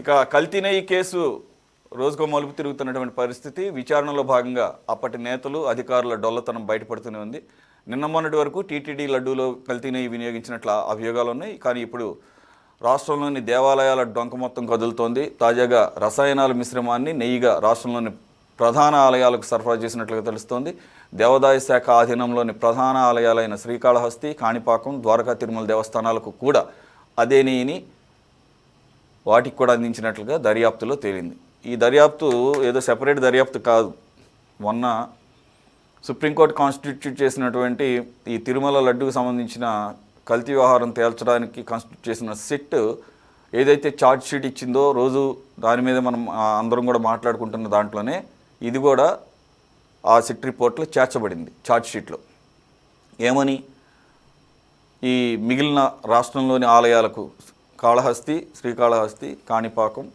ఇక కల్తీ నెయ్యి కేసు రోజుకో మలుపు తిరుగుతున్నటువంటి పరిస్థితి. విచారణలో భాగంగా అప్పటి నేతలు అధికారుల డొల్లతనం బయటపడుతూనే ఉంది. నిన్న మొన్నటి వరకు టీటీడీ లడ్డూలో కల్తీ నెయ్యి వినియోగించినట్లు అభియోగాలు ఉన్నాయి. కానీ ఇప్పుడు రాష్ట్రంలోని దేవాలయాల డొంక మొత్తం కదులుతోంది. తాజాగా రసాయనాల మిశ్రమాన్ని నెయ్యిగా రాష్ట్రంలోని ప్రధాన ఆలయాలకు సరఫరా చేసినట్లుగా తెలుస్తోంది. దేవాదాయ శాఖ ఆధీనంలోని ప్రధాన ఆలయాలైన శ్రీకాళహస్తి, కాణిపాకం, ద్వారకా తిరుమల దేవస్థానాలకు కూడా అదే నెయ్యిని వాటికి కూడా అందించినట్లుగా దర్యాప్తులో తేలింది. ఈ దర్యాప్తు ఏదో సెపరేట్ దర్యాప్తు కాదు. మొన్న సుప్రీంకోర్టు కాన్స్టిట్యూట్ చేసినటువంటి ఈ తిరుమల లడ్డుకు సంబంధించిన కల్తీ వ్యవహారం తేల్చడానికి కాన్స్టిట్యూట్ చేసిన సిట్ ఏదైతే ఛార్జ్ షీట్ ఇచ్చిందో రోజు దాని మీద మనం అందరం కూడా మాట్లాడుకుంటున్న దాంట్లోనే ఇది కూడా ఆ సిట్ రిపోర్ట్లో చేర్చబడింది. ఛార్జ్ షీట్లో ఏమని, ఈ మిగిలిన రాష్ట్రంలోని ఆలయాలకు కాళహస్తి, శ్రీకాళహస్తి, కాణిపాకం,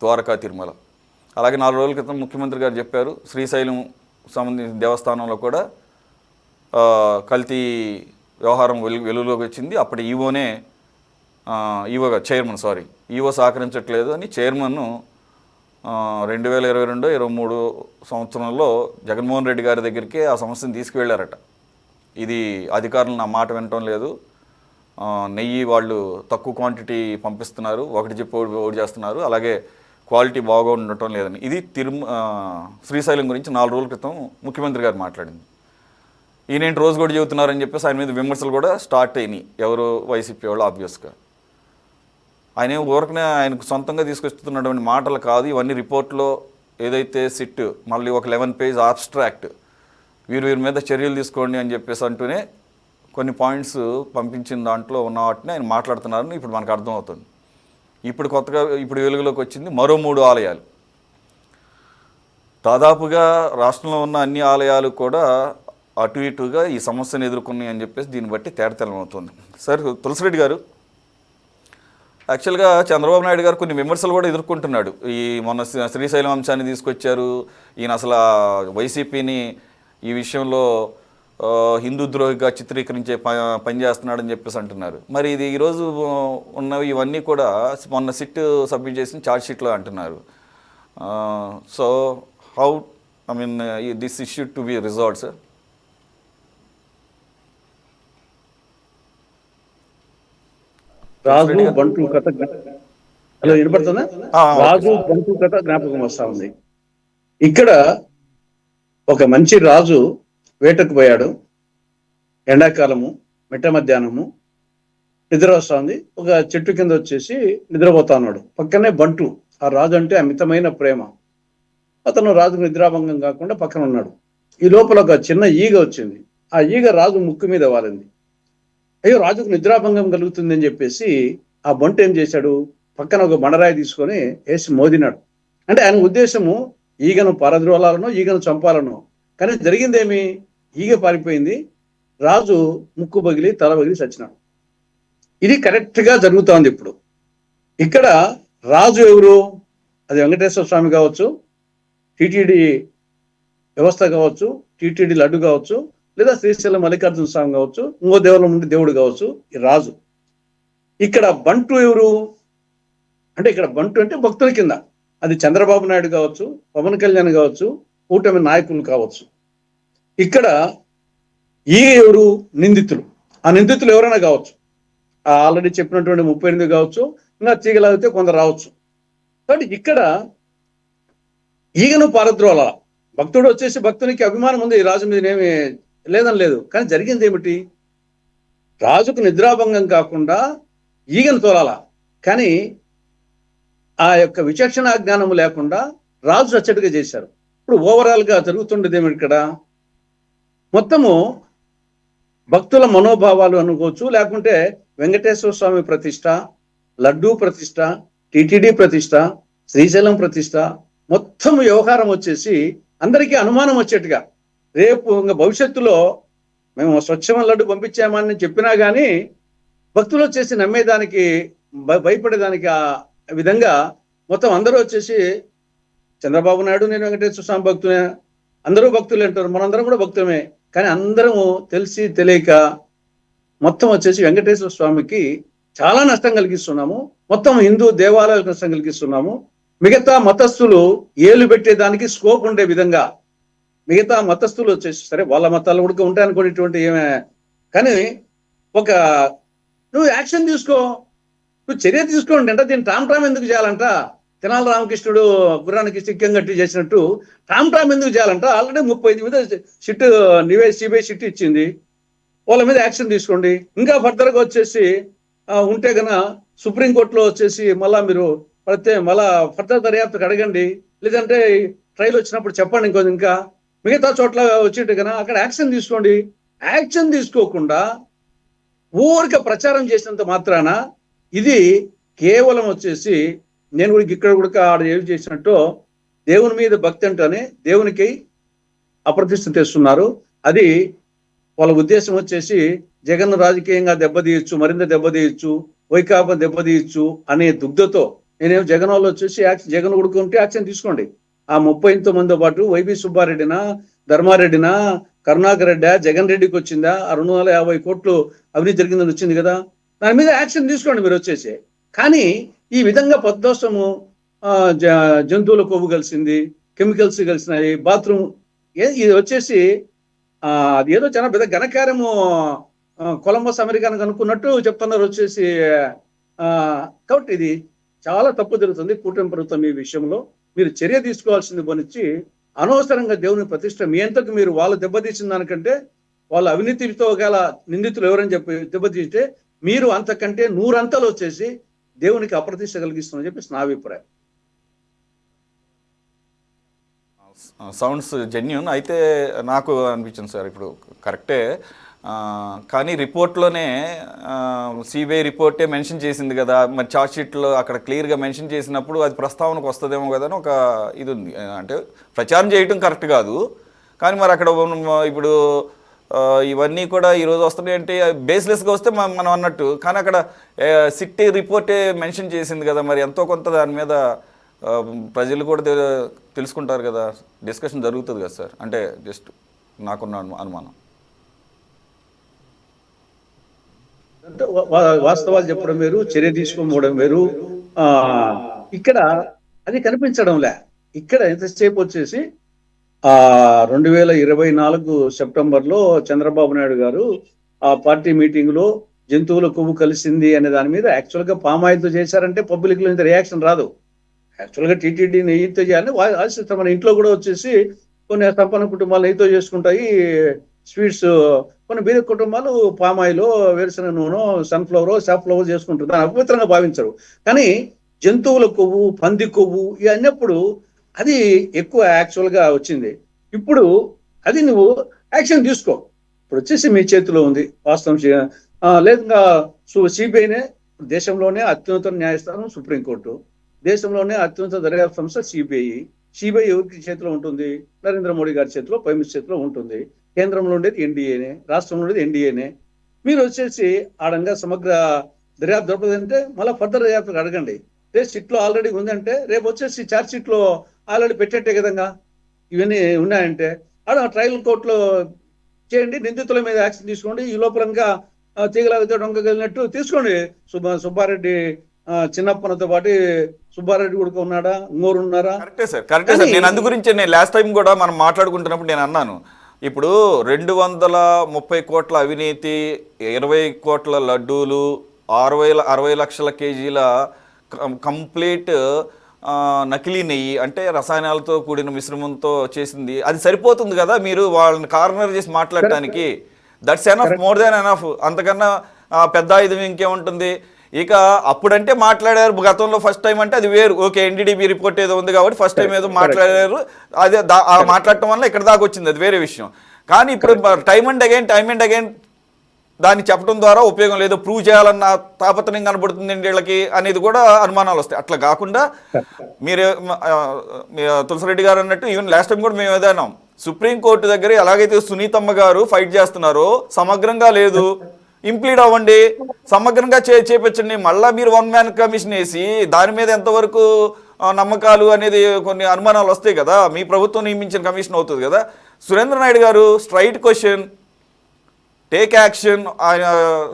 ద్వారకా తిరుమల, అలాగే 4 రోజుల క్రితం ముఖ్యమంత్రి గారు చెప్పారు శ్రీశైలం సంబంధించిన దేవస్థానంలో కూడా కల్తీ వ్యవహారం వెలుగులోకి వచ్చింది. అప్పటి ఈవో సహకరించట్లేదు అని చైర్మన్ను 2022-23 సంవత్సరంలో జగన్మోహన్ రెడ్డి గారి దగ్గరికి ఆ సమస్యను తీసుకువెళ్ళారట. ఇది అధికారులు నా మాట వినటం లేదు, నెయ్యి వాళ్ళు తక్కువ క్వాంటిటీ పంపిస్తున్నారు, ఒకటి చెప్పి ఒకటి చేస్తున్నారు, అలాగే క్వాలిటీ బాగా ఉండటం లేదని. ఇది శ్రీశైలం గురించి 4 రోజుల క్రితం ముఖ్యమంత్రి గారు మాట్లాడింది. ఈయనేంటి రోజు కూడా చెబుతున్నారని చెప్పేసి ఆయన మీద విమర్శలు కూడా స్టార్ట్ అయినాయి. ఎవరు, వైసీపీ వాళ్ళు. ఆబ్వియస్గా ఆయన ఊరకనే ఆయనకు సొంతంగా తీసుకొస్తున్నటువంటి మాటలు కాదు ఇవన్నీ. రిపోర్ట్లో ఏదైతే సిట్ మళ్ళీ ఒక 11 పేజ్ ఆబ్స్ట్రాక్ట్ వీరి మీద చర్యలు తీసుకోండి అని చెప్పేసి అంటూనే కొన్ని పాయింట్స్ పంపించిన దాంట్లో ఉన్న వాటిని ఆయన మాట్లాడుతున్నారని ఇప్పుడు మనకు అర్థమవుతుంది. ఇప్పుడు కొత్తగా వెలుగులోకి వచ్చింది మరో 3 ఆలయాలు. దాదాపుగా రాష్ట్రంలో ఉన్న అన్ని ఆలయాలు కూడా అటు ఇటుగా ఈ సమస్యను ఎదుర్కొన్నాయి అని చెప్పేసి దీన్ని బట్టి తేటతెల్లమవుతుంది. సార్ తులసిరెడ్డి గారు, యాక్చువల్గా చంద్రబాబు నాయుడు గారు కొన్ని విమర్శలు కూడా ఎదుర్కొంటున్నాడు. ఈ మొన్న శ్రీశైలం అంశాన్ని తీసుకొచ్చారు. ఈయన అసలు వైసీపీని ఈ విషయంలో హిందూ ద్రోహిగా చిత్రీకరించే పని చేస్తున్నాడని చెప్పేసి అంటున్నారు. మరి ఇది ఈరోజు ఉన్నవి ఇవన్నీ కూడా మొన్న సిట్ సబ్మిట్ చేసిన ఛార్జ్ షీట్లో అంటున్నారు. So how this issue to be resolved sir? Raju బంటు కథ హలో వినపడుతుందా? రాజు బంటు కథ జ్ఞాపకం వస్తా ఉంది. ఇక్కడ ఒక మంచి రాజు వేటకు పోయాడు. ఎండాకాలము, మిట్ట మధ్యాహ్నము, నిద్ర వస్తా ఉంది. ఒక చెట్టు కింద వచ్చేసి నిద్రపోతా ఉన్నాడు. పక్కనే బంటు, ఆ రాజు అంటే అమితమైన ప్రేమ. అతను రాజుకు నిద్రాభంగం కాకుండా పక్కన ఉన్నాడు. ఈ లోపల ఒక చిన్న ఈగ వచ్చింది. ఆ ఈగ రాజు ముక్కు మీద వాలింది. అయ్యో, రాజుకు నిద్రాభంగం కలుగుతుంది అని చెప్పేసి ఆ బంటు ఏం చేశాడు, పక్కన ఒక బండరాయి తీసుకొని వేసి మోదినాడు. అంటే ఆయన ఉద్దేశము ఈగను పారద్రోలాలనో, ఈగను చంపాలనో. కానీ జరిగిందేమి, ఈగ పారిపోయింది, రాజు ముక్కు పగిలి తల పగిలి చచ్చినాడు. ఇది కరెక్ట్గా జరుగుతోంది. ఇప్పుడు ఇక్కడ రాజు ఎవరు? అది వెంకటేశ్వర స్వామి కావచ్చు, టీటీడీ వ్యవస్థ కావచ్చు, టీటీడీ లడ్డు కావచ్చు, లేదా శ్రీశైలం మల్లికార్జున స్వామి కావచ్చు, ఇంకో దేవుళ్ళ నుండి దేవుడు కావచ్చు. ఈ రాజు. ఇక్కడ బంటు ఎవరు అంటే, ఇక్కడ బంటు అంటే భక్తుల కింద. అది చంద్రబాబు నాయుడు కావచ్చు, పవన్ కళ్యాణ్ కావచ్చు, కూటమి నాయకులు కావచ్చు. ఇక్కడ ఈ ఎవరు? నిందితులు. ఆ నిందితులు ఎవరైనా కావచ్చు. ఆల్రెడీ చెప్పినటువంటి 38 కావచ్చు, ఇంకా తీగలాగితే కొందరు రావచ్చు. కాబట్టి ఇక్కడ ఈగను పారద్రోల. భక్తుడు వచ్చేసి భక్తునికి అభిమానం ఉంది, రాజు మీద ఏమి లేదని లేదు. కానీ జరిగింది ఏమిటి, రాజుకు నిద్రాభంగం కాకుండా ఈగను తోలాల. కానీ ఆ యొక్క విచక్షణ జ్ఞానము లేకుండా రాజు రచ్చడిగా చేశారు. ఇప్పుడు ఓవరాల్గా జరుగుతుండేది ఏమిటి, ఇక్కడ మొత్తము భక్తుల మనోభావాలు అనుకోవచ్చు, లేకుంటే వెంకటేశ్వర స్వామి ప్రతిష్ట, లడ్డూ ప్రతిష్ట, టిటిడి ప్రతిష్ట, శ్రీశైలం ప్రతిష్ట, మొత్తం వ్యవహారం వచ్చేసి అందరికీ అనుమానం వచ్చేట్టుగా. రేపు ఇంకా భవిష్యత్తులో మేము స్వచ్ఛమైన లడ్డు పంపించామని చెప్పినా కానీ భక్తులు వచ్చేసి నమ్మేదానికి, భయపడేదానికి ఆ విధంగా మొత్తం అందరూ వచ్చేసి చంద్రబాబు నాయుడు, నేను వెంకటేశ్వర స్వామి భక్తులే, అందరూ భక్తులు అంటారు, మనందరం కూడా భక్తులమే. కానీ అందరము తెలిసి తెలియక మొత్తం వచ్చేసి వెంకటేశ్వర స్వామికి చాలా నష్టం కలిగిస్తున్నాము. మొత్తం హిందూ దేవాలయాలకు నష్టం కలిగిస్తున్నాము. మిగతా మతస్థులు ఏలు పెట్టేదానికి స్కోప్ ఉండే విధంగా మిగతా మతస్థులు వచ్చేసి సరే వాళ్ళ మతాలు కూడా ఉంటాయనుకునేటువంటి ఏమే, కానీ ఒక నువ్వు యాక్షన్ తీసుకో, నువ్వు చర్య తీసుకోండి. అంటే దీన్ని టామ్ ఎందుకు చేయాలంట? తెనాలి రామకృష్ణుడు గుర్రానికి సిక్కం కట్టి చేసినట్టు టామ్ ఎందుకు చేయాలంట? ఆల్రెడీ 35 మీద సిట్ సిబిఐ సిట్ ఇచ్చింది, వాళ్ళ మీద యాక్షన్ తీసుకోండి. ఇంకా ఫర్దర్గా వచ్చేసి ఉంటే గన సుప్రీంకోర్టులో వచ్చేసి మళ్ళా మీరు పడితే మళ్ళా ఫర్దర్ దర్యాప్తుకు అడగండి, లేదంటే ట్రయల్ వచ్చినప్పుడు చెప్పండి. ఇంకా మిగతా చోట్ల వచ్చింటే కన్నా అక్కడ యాక్షన్ తీసుకోండి. యాక్షన్ తీసుకోకుండా ఊరిక ప్రచారం చేసినంత మాత్రాన ఇది కేవలం వచ్చేసి నేను కూడా ఇక్కడ కూడా ఆడ ఏం చేసినట్టు దేవుని మీద భక్తి అంటేనే దేవునికి అప్రతిష్ట తెస్తున్నారు. అది వాళ్ళ ఉద్దేశం వచ్చేసి జగన్ రాజకీయంగా దెబ్బతీయచ్చు, మరింత దెబ్బతీయచ్చు, వైకాపా దెబ్బతీయచ్చు అనే దుగ్ధతో నేనేం జగన్ వాళ్ళు వచ్చేసి జగన్ ఉడుకుంటే యాక్షన్ తీసుకోండి. ఆ 38 మందితో పాటు వైబి సుబ్బారెడ్డినా, ధర్మారెడ్డినా, కరుణాకర్ రెడ్డి, జగన్ రెడ్డికి వచ్చిందా? ఆ 250 కోట్లు అవినీతి జరిగిందని వచ్చింది కదా, దాని మీద యాక్షన్ తీసుకోండి మీరు వచ్చేసి. కానీ ఈ విధంగా పొద్దోసము జంతువుల కొవ్వు కలిసింది, కెమికల్స్ కలిసినాయి, బాత్రూమ్ ఇది వచ్చేసి అది ఏదో చాలా పెద్ద ఘనకార్యము కొలంబస్ అమెరికాను అనుకున్నట్టు చెప్తున్నారు వచ్చేసి. కాబట్టి ఇది చాలా తప్పు జరుగుతుంది కూటమి ప్రభుత్వం ఈ విషయంలో. మీరు చర్య తీసుకోవాల్సింది పోనిచ్చి అనవసరంగా దేవుని ప్రతిష్ట మీ అంతకు మీరు వాళ్ళు దెబ్బతీసిన దానికంటే వాళ్ళు అవినీతితో గల నిందితులు ఎవరని చెప్పి దెబ్బతీస్తే మీరు అంతకంటే 100 అంతలు వచ్చేసి దేవునికి అప్రతిష్ట కలిగిస్తుందని చెప్పేసి నా అభిప్రాయం. సౌండ్స్ జెన్యూన్ అయితే నాకు అనిపించింది సార్. ఇప్పుడు కరెక్టే, కానీ రిపోర్ట్లోనే సిబిఐ రిపోర్టే మెన్షన్ చేసింది కదా, మరి ఛార్జ్ షీట్లో అక్కడ క్లియర్గా మెన్షన్ చేసినప్పుడు అది ప్రస్తావనకు వస్తుందేమో కదా అని ఒక ఇది ఉంది. అంటే ప్రచారం చేయటం కరెక్ట్ కాదు, కానీ మరి అక్కడ ఇప్పుడు ఇవన్నీ కూడా ఈరోజు వస్తున్నాయి అంటే బేస్లెస్గా వస్తే మనం అన్నట్టు, కానీ అక్కడ సిటీ రిపోర్టే మెన్షన్ చేసింది కదా, మరి ఎంతో కొంత దాని మీద ప్రజలు కూడా తెలుసుకుంటారు కదా, డిస్కషన్ జరుగుతుంది కదా సార్. అంటే జస్ట్ నాకున్న అనుమానం. అంటే వాస్తవాలు చెప్పడం వేరు, చర్య తీసుకోవడం వేరు. ఇక్కడ అది కనిపించడంలే. ఇక్కడ ఎంతసేపు వచ్చేసి 2024 సెప్టెంబర్లో చంద్రబాబు నాయుడు గారు ఆ పార్టీ మీటింగ్ లో జంతువుల కొవ్వు కలిసింది అనే దాని మీద యాక్చువల్గా పామాయిల్తో చేశారంటే పబ్లిక్ లో ఇంత రియాక్షన్ రాదు. యాక్చువల్గా టీటీడీ నెయ్యితో చేయాలని ఆశిస్తాం. మన ఇంట్లో కూడా వచ్చేసి కొన్ని సంపన్న కుటుంబాలు నెయ్యితో చేసుకుంటాయి స్వీట్స్, కొన్ని బీద కుటుంబాలు పామాయిల్, వేరుశనగ నూనె, సన్ఫ్లవర్, సాఫ్లవర్ చేసుకుంటారు, దాన్ని అపవిత్రంగా భావించరు. కానీ జంతువుల కొవ్వు, పంది కొవ్వు ఇవి అన్నప్పుడు అది ఎక్కువ యాక్చువల్గా వచ్చింది. ఇప్పుడు అది నువ్వు యాక్షన్ తీసుకో. ఇప్పుడు వచ్చేసి మీ చేతిలో ఉంది వాస్తవం. లేదా సిబిఐనే దేశంలోనే అత్యున్నత న్యాయస్థానం సుప్రీంకోర్టు, దేశంలోనే అత్యున్నత దర్యాప్తు సంస్థ సిబిఐ ఎవరికి చేతిలో ఉంటుంది? నరేంద్ర మోడీ గారి చేతిలో, ప్రైమ్ మినిస్టర్ చేతిలో ఉంటుంది. కేంద్రంలో ఉండేది ఎన్డీఏనే, రాష్ట్రంలో ఉండేది ఎన్డీఏనే. మీరు వచ్చేసి ఆడంగా సమగ్ర దర్యాప్తు దొరకదంటే మళ్ళీ ఫర్దర్ దర్యాప్తుకు అడగండి. సిట్ లో ఆల్రెడీ ఉందంటే రేపు వచ్చేసి ఛార్జ్ షీట్ లో ఆల్రెడీ పెట్టేట్టే కదంగా. ఇవన్నీ ఉన్నాయంటే ఆడ ట్రయల్ కోర్టులో చేయండి, నిందితుల మీద యాక్షన్ తీసుకోండి. ఈ లోపలంగా తీగలాగితే డొంక కలిగినట్టు తీసుకోండి. సుబ్బారెడ్డి చిన్నప్పనతో పాటు సుబ్బారెడ్డి కూడా ఉన్నాడా, ఇంకోరు ఉన్నారా? కరెక్టే సార్, కరెక్టే సార్. నేను అందు గురించి నేను లాస్ట్ టైం కూడా మనం మాట్లాడుకుంటున్నప్పుడు నేను అన్నాను, ఇప్పుడు 230 కోట్ల అవినీతి, 20 కోట్ల లడ్డూలు, 60 లక్షల కేజీల కంప్లీట్ నకిలీ నెయ్యి, అంటే రసాయనాలతో కూడిన మిశ్రమంతో చేసింది, అది సరిపోతుంది కదా మీరు వాళ్ళని కార్నర్ చేసి మాట్లాడటానికి? That's enough, more than enough. అంతకన్నా పెద్ద ఆయుధం ఇంకేముంటుంది? ఇక అప్పుడంటే మాట్లాడారు గతంలో, ఫస్ట్ టైం అంటే అది వేరు, ఓకే ఎన్డీడీబీ రిపోర్ట్ ఏదో ఉంది కాబట్టి ఫస్ట్ టైం ఏదో మాట్లాడారు, అదే మాట్లాడటం వల్ల ఇక్కడ దాకా వచ్చింది, అది వేరే విషయం. కానీ ఇప్పుడు టైమ్ అండ్ అగైన్ దాన్ని చెప్పడం ద్వారా ఉపయోగం లేదు, ప్రూవ్ చేయాలన్న తాపత్రయం కనబడుతుంది వీళ్ళకి అనేది కూడా అనుమానాలు వస్తాయి. అట్లా కాకుండా మీరు తులసిరెడ్డి గారు అన్నట్టు ఈవెన్ లాస్ట్ టైం కూడా మేము ఏదైనాం, సుప్రీంకోర్టు దగ్గర ఎలాగైతే సునీతమ్మ గారు ఫైట్ చేస్తున్నారో సమగ్రంగా లేదు, ఇంప్లీడ్ అవ్వండి, సమగ్రంగా చేపించండి. మళ్ళీ మీరు 1 మ్యాన్ కమిషన్ వేసి దాని మీద ఎంతవరకు నమ్మకాలు అనేది కొన్ని అనుమానాలు వస్తాయి కదా. మీ ప్రభుత్వం నియమించిన కమిషన్ అవుతుంది కదా. సురేంద్ర నాయుడు గారు స్ట్రైట్ క్వశ్చన్, టేక్ యాక్షన్ ఆయన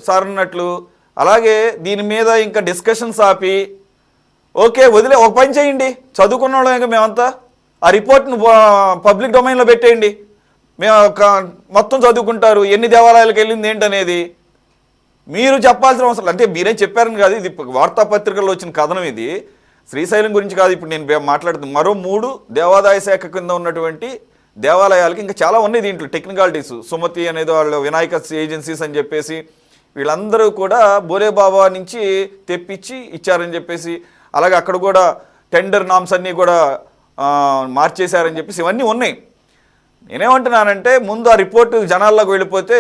సార్ అన్నట్లు అలాగే దీని మీద ఇంకా డిస్కషన్స్ ఆపి ఓకే వదిలే ఒక పని చేయండి, చదువుకున్న వాళ్ళం ఇంకా మేమంతా ఆ రిపోర్ట్ను పబ్లిక్ డొమైన్లో పెట్టేయండి, మేము మొత్తం చదువుకుంటారు ఎన్ని దేవాలయాలకు వెళ్ళింది ఏంటనేది మీరు చెప్పాల్సిన అవసరం. అంటే మీరేం చెప్పారని కాదు, ఇది వార్తాపత్రికల్లో వచ్చిన కథనం, ఇది శ్రీశైలం గురించి కాదు ఇప్పుడు నేను మాట్లాడుతున్నాను. మరో 3 దేవాదాయ శాఖ కింద ఉన్నటువంటి దేవాలయాలకి ఇంకా చాలా ఉన్నాయి దీంట్లో టెక్నికాలిటీస్. సుమతి అనేది వాళ్ళు వినాయక ఏజెన్సీస్ అని చెప్పేసి వీళ్ళందరూ కూడా బోరేబాబా నుంచి తెప్పించి ఇచ్చారని చెప్పేసి, అలాగే అక్కడ కూడా టెండర్ నామ్స్ అన్నీ కూడా మార్చేశారని చెప్పేసి ఇవన్నీ ఉన్నాయి. నేనేమంటున్నానంటే ముందు ఆ రిపోర్టు జనాల్లోకి వెళ్ళిపోతే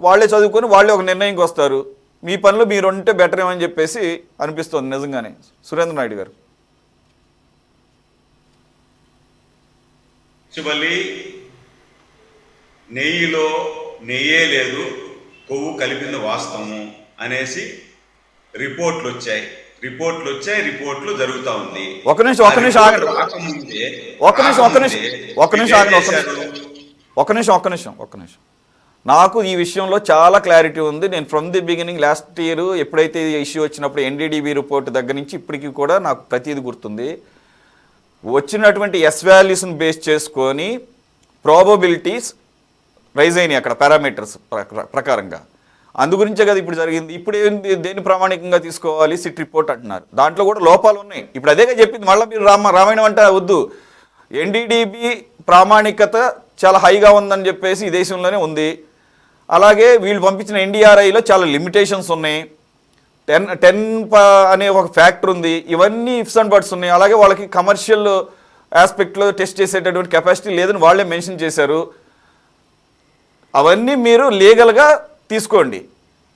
వాళ్ళే చదువుకొని వాళ్ళే ఒక నిర్ణయంకి వస్తారు, మీ పనులు మీరు ఉంటే బెటర్ ఏమని చెప్పేసి అనిపిస్తుంది నిజంగానే. సురేంద్ర నాయుడు గారు. నెయ్యిలో నెయ్యే లేదు, కొవ్వు కలిపింది వాస్తవము అనేసి రిపోర్ట్లు వచ్చాయి, రిపోర్ట్లు జరుగుతూ ఉంది. ఒక నిమిషం నాకు ఈ విషయంలో చాలా క్లారిటీ ఉంది. నేను from the beginning last year ఎప్పుడైతే ఇష్యూ వచ్చినప్పుడు ఎన్డీడీబీ రిపోర్ట్ దగ్గర నుంచి ఇప్పటికీ కూడా నాకు ప్రతిదీ గుర్తుంది. వచ్చినటువంటి ఎస్ వాల్యూస్ని బేస్ చేసుకొని ప్రాబబిలిటీస్ రైజ్ అయినాయి అక్కడ పారామీటర్స్ ప్రకారంగా. అందు గురించే కదా ఇప్పుడు జరిగింది. ఇప్పుడు దేని ప్రామాణికంగా తీసుకోవాలి, సిట్ రిపోర్ట్ అంటున్నారు, దాంట్లో కూడా లోపాలు ఉన్నాయి. ఇప్పుడు అదేగా చెప్పింది, మళ్ళీ మీరు రామాయణం అంటే వద్దు. ఎన్డీడీబీ ప్రామాణికత చాలా హైగా ఉందని చెప్పేసి ఈ దేశంలోనే ఉంది. అలాగే వీళ్ళు పంపించిన ఎన్డీఆర్ఐలో చాలా లిమిటేషన్స్ ఉన్నాయి, 10 అనే ఒక ఫ్యాక్టర్ ఉంది, ఇవన్నీ ఇఫ్స్ అండ్ బట్స్ ఉన్నాయి. అలాగే వాళ్ళకి కమర్షియల్ ఆస్పెక్ట్లో టెస్ట్ చేసేటటువంటి కెపాసిటీ లేదని వాళ్ళే మెన్షన్ చేశారు. అవన్నీ మీరు లీగల్గా తీసుకోండి.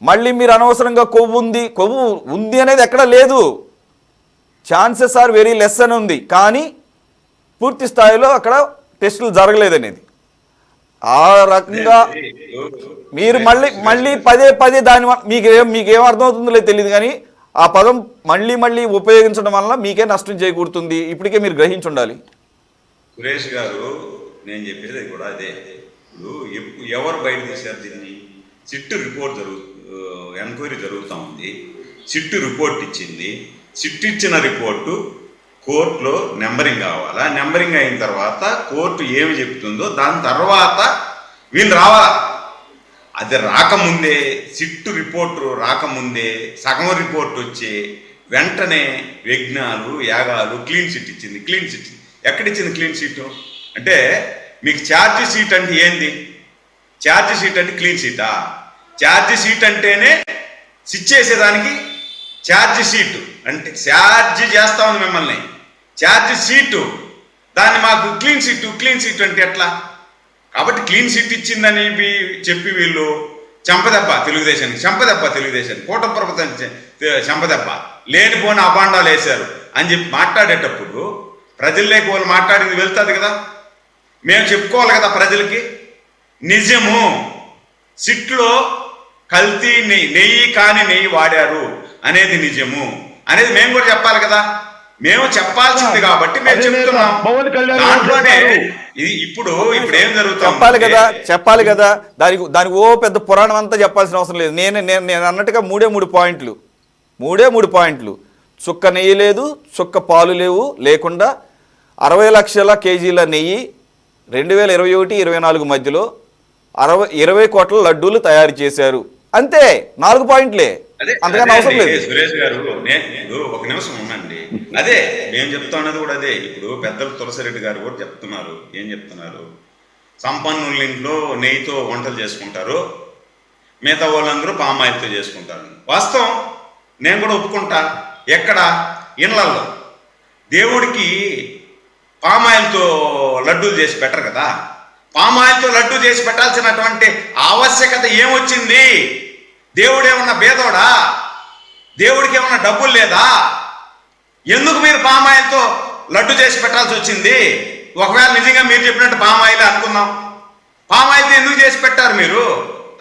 మళ్ళీ మీరు అనవసరంగా కొవ్వు ఉంది అనేది ఎక్కడ లేదు, ఛాన్సెస్ ఆర్ వెరీ లెస్ అని ఉంది, కానీ పూర్తి స్థాయిలో అక్కడ టెస్టులు జరగలేదనేది. ఆ రకంగా మీరు మళ్ళీ పదే దాని మీకేం అర్థమవుతుందో లేదు తెలియదు, కానీ ఆ పదం మళ్ళీ ఉపయోగించడం వల్ల మీకే నష్టం చేకూరుతుంది. ఇప్పటికే మీరు గ్రహించి ఉండాలి. సురేష్ గారు, నేను చెప్పేది కూడా అదే. ఇప్పుడు ఎవరు బయట తీశారు దీన్ని? సిట్ రిపోర్ట్ ఎంక్వైరీ జరుగుతూ ఉంది, సిట్ రిపోర్ట్ ఇచ్చింది, సిట్ ఇచ్చిన రిపోర్టు కోర్టులో నెంబరింగ్ కావాలా, నెంబరింగ్ అయిన తర్వాత కోర్టు ఏమి చెప్తుందో దాని తర్వాత వీళ్ళు రావాలా. అది రాకముందే, సిట్ రిపోర్టు రాకముందే సగం రిపోర్ట్ వచ్చి వెంటనే యజ్ఞాలు యాగాలు క్లీన్ చిట్ ఇచ్చింది. క్లీన్ చిట్ ఎక్కడిచ్చింది? క్లీన్ షీట్ అంటే మీకు ఛార్జ్ షీట్ అంటే ఏంది? ఛార్జ్ షీట్ అంటే క్లీన్ షీటా? ఛార్జ్ షీట్ అంటేనే సిట్ చేసేదానికి ఛార్జ్ షీట్ అంటే ఛార్జ్ చేస్తా ఉంది మిమ్మల్ని, ఛార్జ్ షీటు, దాన్ని మాకు క్లీన్ షీట్ అంటే ఎట్లా? కాబట్టి క్లీన్ షీట్ ఇచ్చిందని చెప్పి వీళ్ళు చంపదెబ్బ తెలుగుదేశానికి కూటమి ప్రభుత్వానికి చంపదెబ్బ లేనిపోని అబాండాలు వేశారు అని చెప్పి మాట్లాడేటప్పుడు ప్రజల్లోకి వాళ్ళు మాట్లాడింది వెళ్తుంది కదా, మేము చెప్పుకోవాలి కదా ప్రజలకి. నిజము, సిట్లో కల్తీ నెయ్యి కాని నెయ్యి వాడారు అనేది నిజము అనేది మేము కూడా చెప్పాలి కదా. మేము చెప్పాల్సింది కాబట్టి మేము చెప్తున్నాం. దాంట్లోనే ఇప్పుడు ఏం జరుగుతుంది చెప్పాలి కదా. దానికి ఓ పెద్ద పురాణం అంతా చెప్పాల్సిన అవసరం లేదు. నేను అన్నట్టుగా మూడే మూడు పాయింట్లు. చుక్క నెయ్యి లేదు, చుక్క పాలు లేకుండా 60 లక్షల కేజీల నెయ్యి 2021-24 మధ్యలో 20 కోట్ల లడ్డూలు తయారు చేశారు. అంతే, 4 పాయింట్లే, అంతకన్నా అవసరం లేదు. సురేష్ గారు, ఒక నిమిషం ఉండండి. అదే మేము చెప్తున్నది కూడా అదే. ఇప్పుడు పెద్దలు తులసిరెడ్డి గారు కూడా చెప్తున్నారు. ఏం చెప్తున్నారు? సంపన్నుల ఇంట్లో నెయ్యితో వంటలు చేసుకుంటారు, మిగతా వాళ్ళందరూ పామాయిల్తో చేసుకుంటారు. వాస్తవం, నేను కూడా ఒప్పుకుంటా. ఎక్కడ? ఇళ్లల్లో. దేవుడికి పామాయిల్తో లడ్డూలు చేసి పెట్టరు కదా. పామాయిల్తో లడ్డూ చేసి పెట్టాల్సినటువంటి ఆవశ్యకత ఏమొచ్చింది? దేవుడు ఏమన్నా బేదోడా? దేవుడికి ఏమన్నా డబ్బులు లేదా? ఎందుకు మీరు పామాయిల్తో లడ్డు చేసి పెట్టాల్సి వచ్చింది? ఒకవేళ నిజంగా మీరు చెప్పినట్టు పామాయిల్ అనుకుందాం, పామాయిల్తో ఎందుకు చేసి పెట్టారు మీరు?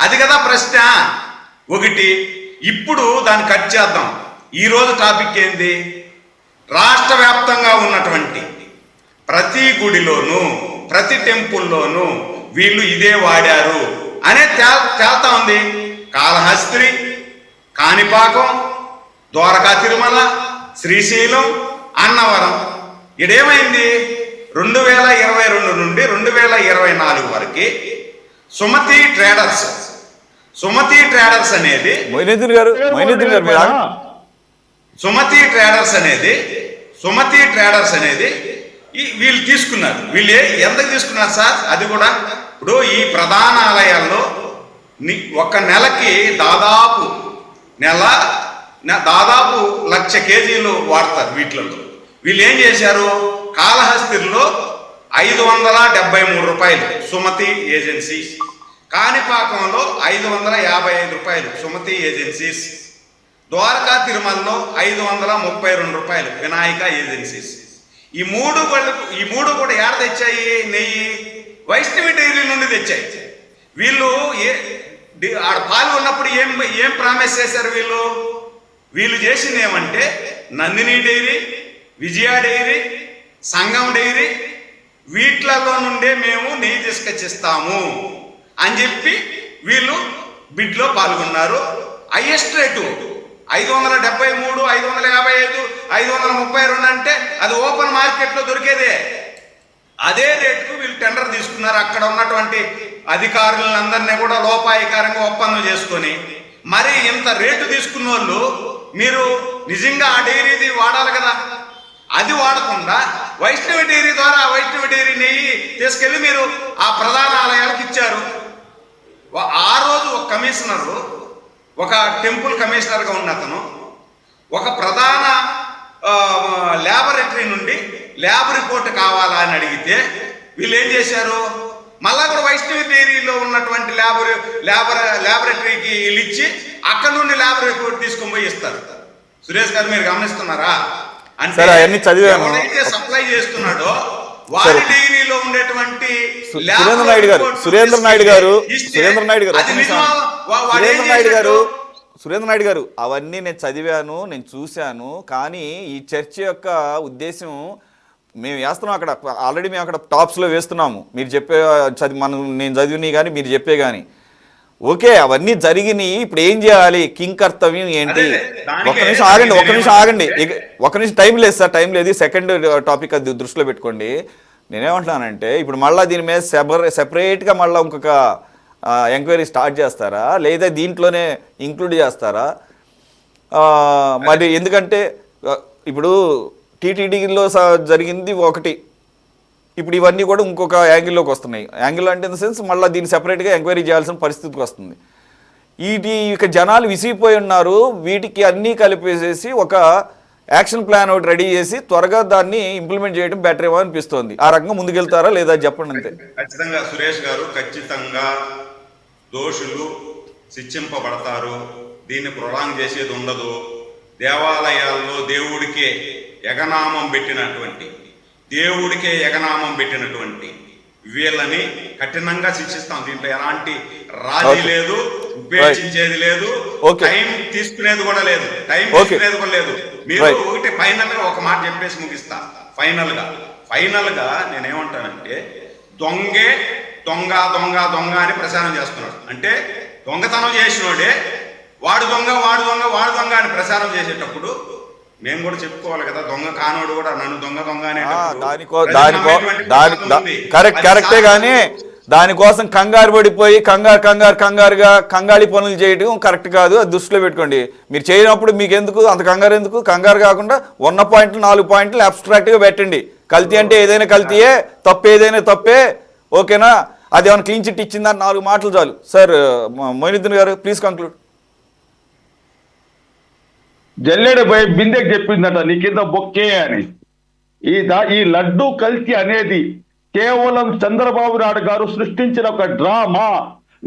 అది కదా ప్రశ్న. ఒకటి, ఇప్పుడు దాన్ని కట్ చేద్దాం. ఈరోజు టాపిక్ ఏంది? రాష్ట్ర వ్యాప్తంగా ఉన్నటువంటి ప్రతి గుడిలోనూ ప్రతి టెంపుల్లోనూ వీళ్ళు ఇదే వాడారు అనే తేల్తా ఉంది. కాళహస్తి, కాణిపాకం, ద్వారకా తిరుమల, శ్రీశైలం, అన్నవరం. ఇదేమైంది 2022 నుండి 2024 వరకు సుమతి ట్రేడర్స్ అనేది మొయినుద్దీన్ గారు సుమతి ట్రేడర్స్ అనేది వీళ్ళు తీసుకున్నారు. వీళ్ళు ఎందుకు తీసుకున్నారు సార్? అది కూడా ఇప్పుడు ఈ ప్రధాన ఆలయాల్లో ఒక నెలకి దాదాపు 1,00,000 కేజీలు వాడతారు. వీళ్ళు ఏం చేశారు? కాళహస్తిలో 573 రూపాయలు సుమతి ఏజెన్సీస్, కాణిపాకంలో 555 రూపాయలు సుమతి ఏజెన్సీస్, ద్వారకా తిరుమలలో 532 రూపాయలు వినాయక ఏజెన్సీస్. ఈ మూడు కూడా ఏడ తెచ్చాయి? నెయ్యి వైష్ణవి డైరీ నుండి తెచ్చాయి. వీళ్ళు ఆడ పాలు ఉన్నప్పుడు ఏం ప్రామిస్ చేశారు? వీళ్ళు చేసింది ఏమంటే నందిని డైరీ, విజయ డైరీ, సంగం డైరీ వీటిలలో నుండే మేము నెయ్యి తీసుకొచ్చిస్తాము అని చెప్పి వీళ్ళు బిడ్లో పాల్గొన్నారు. హైయెస్ట్ రేటు 573, 555, 532 అంటే అది ఓపెన్ మార్కెట్లో దొరికేదే. అదే రేటుకు వీళ్ళు టెండర్ తీసుకున్నారు. అక్కడ ఉన్నటువంటి అధికారులందరినీ కూడా లోపాయికారంగా ఒప్పందం చేసుకొని మరి ఇంత రేటు తీసుకున్న వాళ్ళు మీరు నిజంగా ఆ డైరీది వాడాలి కదా. అది వాడకుండా వైష్ణవి డైరీ ద్వారా ఆ వైష్ణవి డైరీ నెయ్యి తీసుకెళ్ళి మీరు ఆ ప్రధాన ఆలయాలకు ఇచ్చారు. ఆ రోజు ఒక కమిషనరు, ఒక టెంపుల్ కమిషనర్గా ఉన్న అతను ఒక ప్రధాన ల్యాబొరేటరీ నుండి ల్యాబ్ రిపోర్ట్ కావాలా అని అడిగితే వీళ్ళు ఏం చేశారు? మళ్ళా కూడా వైష్ణవి డైరీలో ఉన్నటువంటి ల్యాబొరేటరీకి వీళ్ళు ఇచ్చి అక్కడ నుండి ల్యాబ్ రిపోర్ట్ తీసుకొని పోయి ఇస్తారు. సురేష్ గారు మీరు గమనిస్తున్నారా? అంటే ఎవరైతే సప్లై చేస్తున్నాడో వారి డైరీలో ఉండేటువంటి సురేంద్ర నాయుడు గారు అవన్నీ నేను చదివాను, నేను చూశాను. కానీ ఈ చర్చ యొక్క ఉద్దేశం మేము వేస్తున్నాం అక్కడ, ఆల్రెడీ మేము అక్కడ టాప్స్లో వేస్తున్నాము. మీరు చెప్పే నేను చదివినవి కానీ మీరు చెప్పే కానీ ఓకే, అవన్నీ జరిగినాయి. ఇప్పుడు ఏం చేయాలి? కింగ్ కర్తవ్యం ఏంటి? ఒక్క నిమిషం ఆగండి. ఒక నిమిషం టైం లేదు సార్, టైం లేదు. సెకండ్ టాపిక్ అది దృష్టిలో పెట్టుకోండి. నేనేమంటున్నానంటే ఇప్పుడు మళ్ళీ దీని మీద సెపరేట్గా మళ్ళీ ఇంకొక ఎంక్వైరీ స్టార్ట్ చేస్తారా, లేదా దీంట్లోనే ఇంక్లూడ్ చేస్తారా? మరి ఎందుకంటే ఇప్పుడు టీటీడీలో జరిగింది ఒకటి, ఇప్పుడు ఇవన్నీ కూడా ఇంకొక యాంగిల్లోకి వస్తున్నాయి. యాంగిల్ అంటే ఇన్ ద సెన్స్ మళ్ళీ దీన్ని సెపరేట్గా ఎంక్వైరీ చేయాల్సిన పరిస్థితికి వస్తుంది. ఇక జనాలు విసిగిపోయి ఉన్నారు. వీటికి అన్నీ కలిపేసేసి ఒక యాక్షన్ ప్లాన్ ఒకటి రెడీ చేసి త్వరగా దాన్ని ఇంప్లిమెంట్ చేయడం బెటర్ ఏమో అనిపిస్తోంది. ఆ రకంగా ముందుకెళ్తారా లేదా చెప్పండి అంతే. ఖచ్చితంగా సురేష్ గారు, ఖచ్చితంగా దోషులు శిక్షింపబడతారు. దీన్ని ప్రొలాంగ్ చేసేది ఉండదు. దేవాలయాల్లో దేవుడికే ఎగనామం పెట్టినటువంటి వీళ్ళని కఠినంగా శిక్షిస్తాం. దీంట్లో ఎలాంటి రాజీ లేదు, ఉపేక్షించేది లేదు, టైం తీసుకునేది కూడా లేదు. మీరు ఒకటి ఫైనల్ గా ఒక మాట చెప్పేసి ముగిస్తా. ఫైనల్ గా నేనేమంటానంటే దొంగ అని ప్రచారం చేస్తున్నాడు. అంటే దొంగతనం చేసినోడే వాడు దొంగ అని ప్రచారం చేసేటప్పుడు మేము కూడా చెప్పుకోవాలి కదా, దొంగ కానోడు కూడా నన్ను దొంగ అనే కరెక్టే. కానీ దానికోసం కంగారు పడిపోయి కంగారుగా కంగాళి పనులు చేయడం కరెక్ట్ కాదు. అది దృష్టిలో పెట్టుకోండి. మీరు చేయనప్పుడు మీకు ఎందుకు అంత కంగారు? ఎందుకు కంగారు కాకుండా ఉన్న పాయింట్లు 4 పాయింట్లు అబ్స్ట్రాక్ట్గా పెట్టండి. కల్తీ అంటే ఏదైనా కల్తీయే, తప్పు ఏదైనా తప్పే, ఓకేనా? అది ఏమైనా క్లీన్ చిట్ ఇచ్చిందని 4 మాటలు చాలు. సార్ మొయినుద్దీన్ గారు ప్లీజ్ కంక్లూడ్. జల్లెడ పోయి బిందెకి చెప్పిందట నీ కింద బొక్కే అని. ఈ లడ్డు కల్తీ అనేది కేవలం చంద్రబాబు నాయుడు గారు సృష్టించిన ఒక డ్రామా.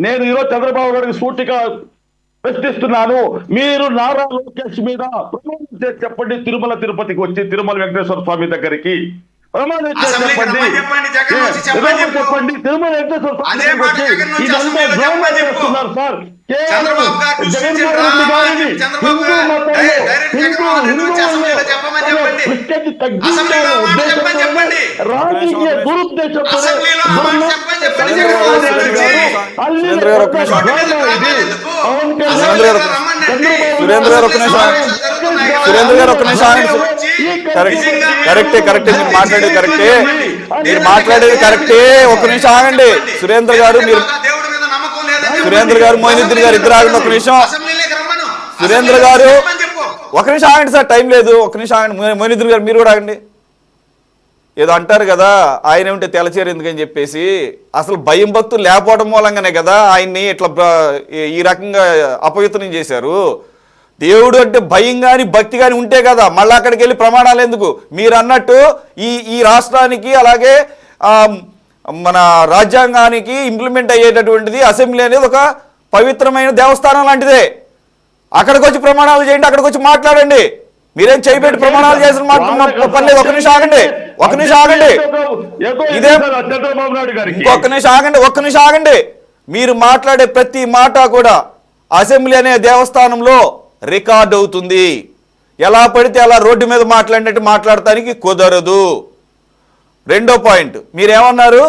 నేను ఈరోజు చంద్రబాబు నాయుడు సూటిగా ప్రశ్నిస్తున్నాను. మీరు నారా లోకేష్ మీద ప్రమాణం చేసి చెప్పండి. తిరుమల తిరుపతికి వచ్చి తిరుమల వెంకటేశ్వర స్వామి దగ్గరికి ప్రమాణం చేసి చెప్పండి. తిరుమల వెంకటేశ్వర స్వామి వచ్చి ఇదంతా డ్రామా చేస్తున్నారు సార్. జగన్మోహన్ రెడ్డి గారిని రాజకీయ దురుద్దేశంతో సురేంద్ర గారు ఒక్క నిమిషం. సురేంద్ర గారు ఒక్క నిమిషం ఆగండి. కరెక్టే మీరు మాట్లాడేది కరెక్టే. మీరు మాట్లాడేది కరెక్టే. ఒక్క నిమిషం ఆగండి. సురేంద్ర గారు మీరు సురేంద్ర గారు మొయినుద్దీన్ గారు ఇద్దరు ఆగండి ఒక్క నిమిషం. సురేంద్ర గారు ఒక నిమిషం ఆగండి సార్, టైం లేదు. ఒక నిమిషం ఆగండి. మొయినుద్దీన్ గారు మీరు కూడా ఆగండి. ఏదో అంటారు కదా ఆయన ఉంటే తెలచేరు ఎందుకని చెప్పేసి, అసలు భయం భక్తులు లేకపోవడం మూలంగానే కదా ఆయన్ని ఇట్లా ఈ రకంగా అపవిత్రం చేశారు. దేవుడు అంటే భయం కానీ భక్తి కానీ ఉంటే కదా మళ్ళీ అక్కడికి వెళ్ళి ప్రమాణాలు ఎందుకు. మీరు అన్నట్టు ఈ రాష్ట్రానికి అలాగే మన రాజ్యాంగానికి ఇంప్లిమెంట్ అయ్యేటటువంటిది అసెంబ్లీ అనేది ఒక పవిత్రమైన దేవస్థానం లాంటిదే. అక్కడికి వచ్చి ప్రమాణాలు చేయండి, అక్కడికి వచ్చి మాట్లాడండి. మీరేం చేయబెట్టి ప్రమాణాలు చేసిన పర్లేదు. ఒక నిమిషం ఆగండి. ఇదే ఒక్క నిమిషం ఆగండి. మీరు మాట్లాడే ప్రతి మాట కూడా అసెంబ్లీ అనే దేవస్థానంలో రికార్డ్ అవుతుంది. ఎలా పడితే అలా రోడ్డు మీద మాట్లాడినట్టు మాట్లాడటానికి కుదరదు. రెండో పాయింట్, మీరేమన్నారు,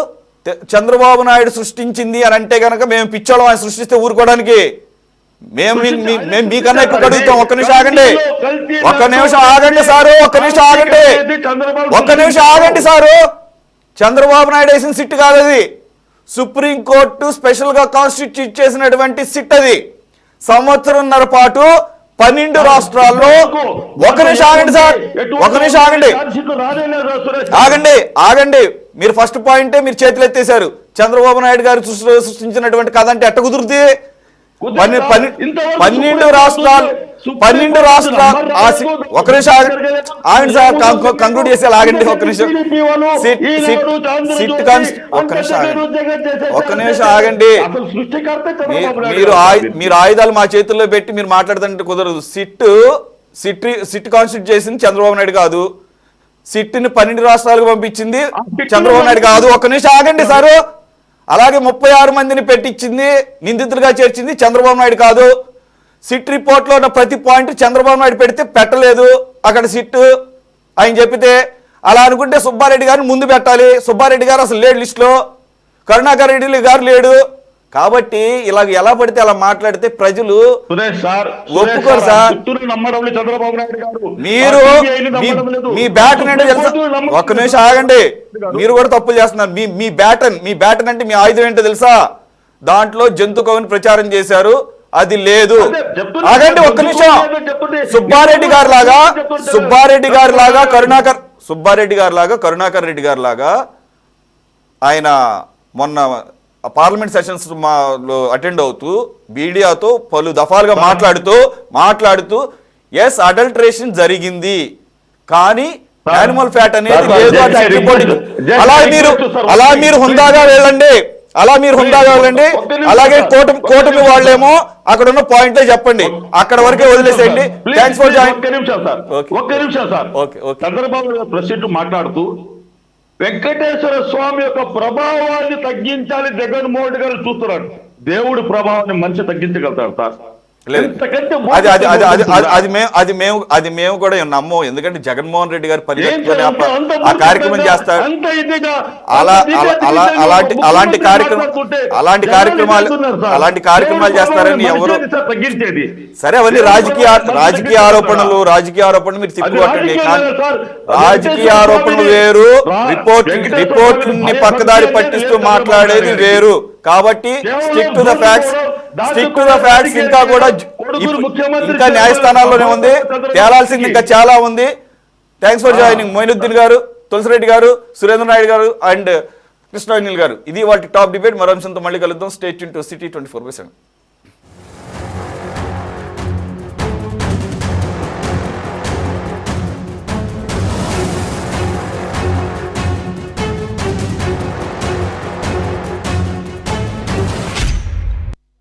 చంద్రబాబు నాయుడు సృష్టించింది అని అంటే కనుక మేము పిచ్చోళం ఆయన సృష్టిస్తే ఊరుకోవడానికి మేము మీకన్నా ఎక్కువ అడుగుతాం. ఒక్క నిమిషం ఆగండి సారు. ఒక్క నిమిషం ఆగండి సారు. చంద్రబాబు నాయుడు వేసిన సిట్ కాదు అది. సుప్రీంకోర్టు స్పెషల్గా కాన్స్టిట్యూట్ చేసినటువంటి సిట్ అది. సంవత్సరంన్నర పాటు 12 రాష్ట్రాల్లో. ఒక నిమిషం ఆగండి సార్, ఒక నిమిషం ఆగండి. మీరు ఫస్ట్ పాయింటే మీరు చేతులు ఎత్తేశారు. చంద్రబాబు నాయుడు గారు సృష్టించినటువంటి కథ అంటే ఎట్ట కుదురుతుంది? 12 రాష్ట్రాలు ఒక నిమిషం ఆగండి సార్, కంక్లూడ్ చేసేలా ఆగండి. ఒక్క నిమిషం ఆగండి. మీరు ఆయుధాలు మా చేతుల్లో పెట్టి మీరు మాట్లాడుతుంటే కుదరదు. సిట్ కాన్స్టిట్యూట్ చేసింది చంద్రబాబు నాయుడు కాదు. సిట్ని 12 రాష్ట్రాలకు పంపించింది చంద్రబాబు నాయుడు కాదు. ఒక్క నిమిషం ఆగండి సారు. అలాగే 36 మందిని పెట్టించింది, నిందితులుగా చేర్చింది చంద్రబాబు నాయుడు కాదు. సిట్ రిపోర్ట్లో ఉన్న ప్రతి పాయింట్ చంద్రబాబు నాయుడు పెడితే పెట్టలేదు అక్కడ సిట్ ఆయన చెప్పితే. అలా అనుకుంటే సుబ్బారెడ్డి గారిని ముందు పెట్టాలి. సుబ్బారెడ్డి గారు అసలు లేడు లిస్టులో, కరుణాకర్ రెడ్డి గారు లేడు. కాబట్టి ఇలా ఎలా పడితే అలా మాట్లాడితే ప్రజలు ఒప్పుకోరు సార్. మీరు మీ బ్యాటన్ అంటే తెలుసా? ఒక్క నిమిషం ఆగండి. మీరు కూడా తప్పులు చేస్తున్నారు. మీ బ్యాటన్ అంటే మీ ఆయుధం ఏంటో తెలుసా? దాంట్లో జంతు కవిని ప్రచారం చేశారు, అది లేదు. ఆగండి ఒక్క నిమిషం. సుబ్బారెడ్డి గారి లాగా కరుణాకర్ రెడ్డి గారి లాగా ఆయన మొన్న పార్లమెంట్ సెషన్స్ అటెండ్ అవుతూ మీడియాతో పలు దఫాలుగా మాట్లాడుతూ ఎస్ అడల్టరేషన్ జరిగింది కానీ యానిమల్ ఫ్యాట్ అనేది లేదు అని. అలా మీరు హుందాగా వెళ్ళండి. అలాగే కూటమి వాళ్ళేమో అక్కడ ఉన్న పాయింట్లే చెప్పండి, అక్కడ వరకే వదిలేసేయండి. Thanks for join. ఒక్క నిమిషం సార్. చంద్రబాబు ప్రెసిడెంట్ మాట్లాడుతూ వెంకటేశ్వర స్వామి యొక్క ప్రభావాన్ని తగ్గించాలి జగన్మోహన్ గారు చూస్తున్నాడు. దేవుడి ప్రభావాన్ని మనిషి తగ్గించగలుగుతాడు సార్. అది మేము కూడా నమ్మం. ఎందుకంటే జగన్మోహన్ రెడ్డి గారు పరిగెత్తుకొని ఆ కార్యక్రమం చేస్తారు. అలాంటి కార్యక్రాలు చేస్తారని ఎవరు సరే అవన్నీ రాజకీయ ఆరోపణలు మీరు తిప్పుకోకండి. రాజకీయ ఆరోపణలు వేరు, రిపోర్ట్ ని పక్కదారి పట్టిస్తూ మాట్లాడేది వేరు. కాబట్టి స్టిక్ టు ద ఫ్యాక్ట్స్. ఇంకా న్యాయస్థానాల్లోనే ఉంది, తేలాల్సింది ఇంకా చాలా ఉంది. థ్యాంక్స్ ఫర్ జాయినింగ్ మొయినుద్దీన్ గారు, తులసిరెడ్డి గారు, సురేంద్ర నాయుడు గారు అండ్ కృష్ణ అనిల్ గారు. ఇది వాటి టాప్ డిబేట్. మరో అంశంతో మళ్ళీ కలుద్దాం. Stay tune to city 24/7.